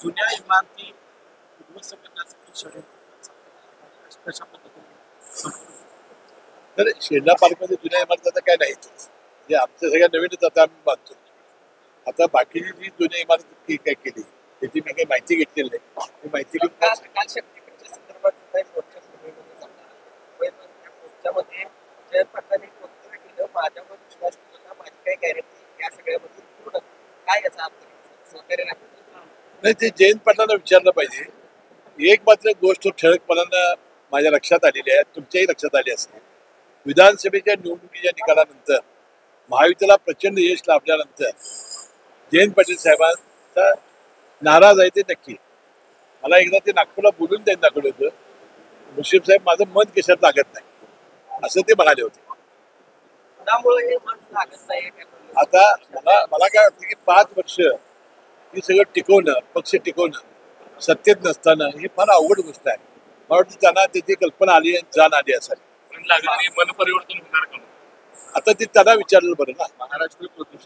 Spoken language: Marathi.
जुन्या इमारती उद्ध्वस्त करण्यासाठी षडयंत्र कशा पद्धतीने तर शेडला पार्कमध्ये जुन्या इमारती आता काय नाहीत म्हणजे आमच्या सगळ्या नवीनच आता आम्ही बांधतो. आता बाकीची जी जुन्या इमारत काय केली त्याची मी काही माहिती घेतलेली नाही. ती माहिती घेऊन काय सांगेन. काल शक्तीपीठच्या संदर्भात सुद्धा एक मोर्चा मुंबईमध्ये झाला. त्या मोर्चामध्ये जयंत पाटलांनी एक वक्तव्य केलं, माझ्यावर विश्वास ठेवू नका, माझी काही गॅरंटी या सगळ्यामध्ये पूर्ण काय याचा अर्थ सहकार्य नाही. नाही ते जयंत पाटलांना विचारलं पाहिजे. एक मात्र गोष्ट ठळकपणानं माझ्या लक्षात आलेली आहे, तुमच्याही लक्षात आली असेल. विधानसभेच्या निवडणुकीच्या निकालानंतर महायुतीला प्रचंड यश लाभल्यानंतर जयंत पाटील साहेबांचा नाराज आहे ते नक्की. मला एकदा ते नागपूरला बोलून त्यांनी दाखवलं होतं, मुश्रीफ साहेब माझं मन केशात लागत नाही असं ते म्हणाले होते. त्यामुळे हे मन लागत नाही. आता मला काय वाटतं की 5 वर्ष ही सगळं टिकवणं, पक्ष टिकवणं सत्तेत नसताना ही फार अवघड गोष्ट आहे. मला वाटतं त्यांना त्याची कल्पना आली आणि जाण आली असावी. मन परिवर्तन होणार का? आता ते त्यांना विचारलं बरं ना. महाराष्ट्र प्रदेश